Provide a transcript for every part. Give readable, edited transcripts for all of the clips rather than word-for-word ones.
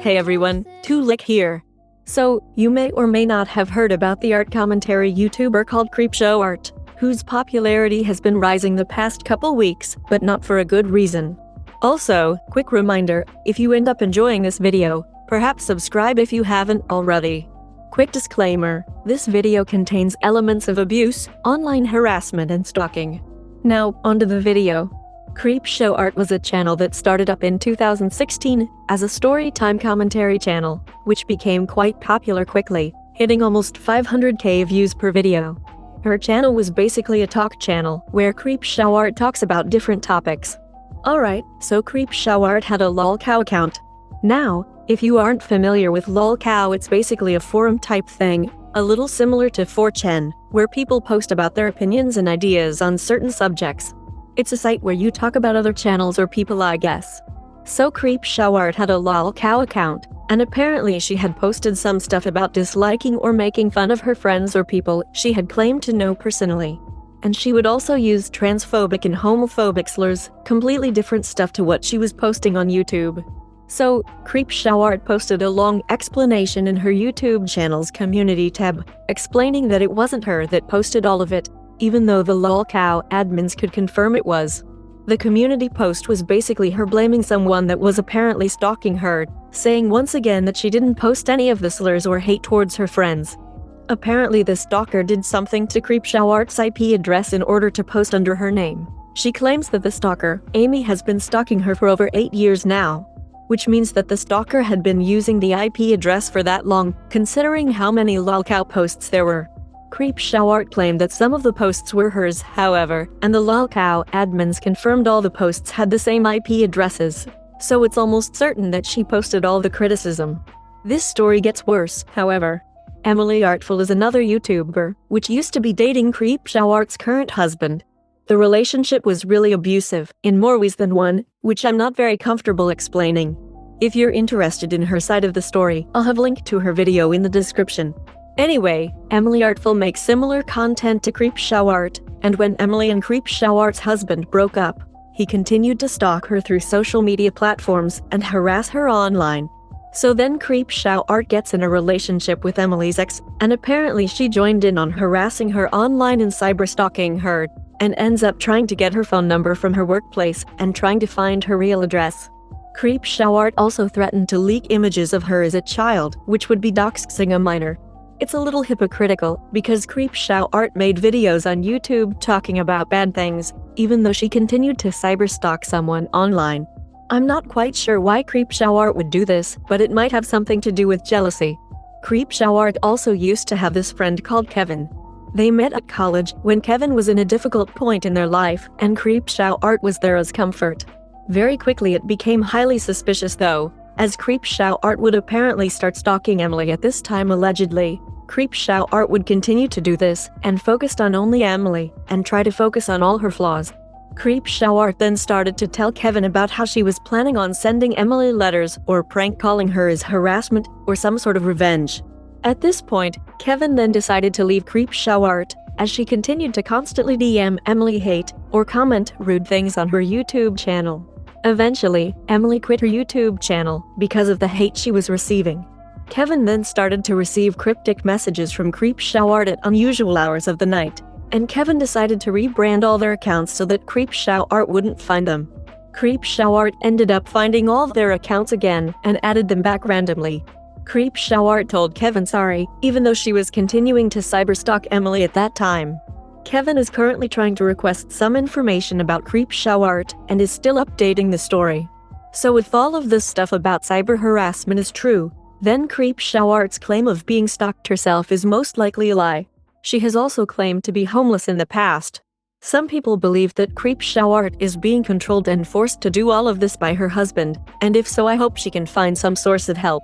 Hey everyone, Tulik here. So, you may or may not have heard about the art commentary YouTuber called Creepshow Art, whose popularity has been rising the past couple weeks, but not for a good reason. Also, quick reminder, if you end up enjoying this video, perhaps subscribe if you haven't already. Quick disclaimer, this video contains elements of abuse, online harassment and stalking. Now, onto the video. Creepshow Art was a channel that started up in 2016 as a storytime commentary channel, which became quite popular quickly, hitting almost 500k views per video. Her channel was basically a talk channel, where Creepshow Art talks about different topics. Alright, so Creepshow Art had a lolcow account. Now, if you aren't familiar with lolcow, it's basically a forum type thing, a little similar to 4chan, where people post about their opinions and ideas on certain subjects. It's a site where you talk about other channels or people, I guess. So Creepshow Art had a lolcow account, and apparently she had posted some stuff about disliking or making fun of her friends or people she had claimed to know personally. And she would also use transphobic and homophobic slurs, completely different stuff to what she was posting on YouTube. So, Creepshow Art posted a long explanation in her YouTube channel's community tab, explaining that it wasn't her that posted all of it, even though the lolcow admins could confirm it was. The community post was basically her blaming someone that was apparently stalking her, saying once again that she didn't post any of the slurs or hate towards her friends. Apparently the stalker did something to Creepshow Art's IP address in order to post under her name. She claims that the stalker, Amy, has been stalking her for over 8 years now, which means that the stalker had been using the IP address for that long, considering how many lolcow posts there were. Creepshow Art claimed that some of the posts were hers, however, and the lolcow admins confirmed all the posts had the same IP addresses, so it's almost certain that she posted all the criticism. This story gets worse, however. Emily Artful is another YouTuber, which used to be dating Creepshow Art's current husband. The relationship was really abusive, in more ways than one, which I'm not very comfortable explaining. If you're interested in her side of the story, I'll have a link to her video in the description. Anyway, Emily Artful makes similar content to Creepshow Art, and when Emily and Creepshow Art's husband broke up, he continued to stalk her through social media platforms and harass her online. So then Creepshow Art gets in a relationship with Emily's ex, and apparently she joined in on harassing her online and cyberstalking her, and ends up trying to get her phone number from her workplace and trying to find her real address. Creepshow Art also threatened to leak images of her as a child, which would be doxing a minor. It's a little hypocritical, because Creepshow Art made videos on YouTube talking about bad things, even though she continued to cyberstalk someone online. I'm not quite sure why Creepshow Art would do this, but it might have something to do with jealousy. Creepshow Art also used to have this friend called Kevin. They met at college when Kevin was in a difficult point in their life, and Creepshow Art was there as comfort. Very quickly it became highly suspicious though, as Creepshow Art would apparently start stalking Emily at this time allegedly. Creepshow Art would continue to do this, and focused on only Emily, and try to focus on all her flaws. Creepshow Art then started to tell Kevin about how she was planning on sending Emily letters or prank calling her as harassment or some sort of revenge. At this point, Kevin then decided to leave Creepshow Art, as she continued to constantly DM Emily hate or comment rude things on her YouTube channel. Eventually, Emily quit her YouTube channel because of the hate she was receiving. Kevin then started to receive cryptic messages from Creepshow Art at unusual hours of the night, and Kevin decided to rebrand all their accounts so that Creepshow Art wouldn't find them. Creepshow Art ended up finding all of their accounts again and added them back randomly. Creepshow Art told Kevin sorry, even though she was continuing to cyberstalk Emily at that time. Kevin is currently trying to request some information about Creepshow Art and is still updating the story. So if all of this stuff about cyber harassment is true, then Creepshow Art's claim of being stalked herself is most likely a lie. She has also claimed to be homeless in the past. Some people believe that Creepshow Art is being controlled and forced to do all of this by her husband, and if so, I hope she can find some source of help.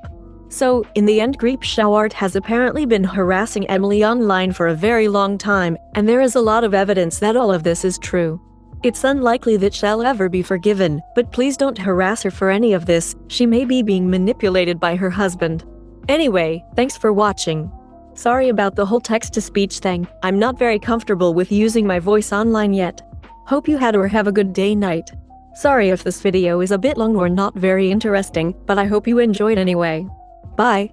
So, in the end, Creepshow Art has apparently been harassing Emily online for a very long time, and there is a lot of evidence that all of this is true. It's unlikely that she'll ever be forgiven, but please don't harass her for any of this. She may be being manipulated by her husband. Anyway, thanks for watching. Sorry about the whole text-to-speech thing. I'm not very comfortable with using my voice online yet. Hope you had or have a good day night. Sorry if this video is a bit long or not very interesting, but I hope you enjoyed anyway. Bye!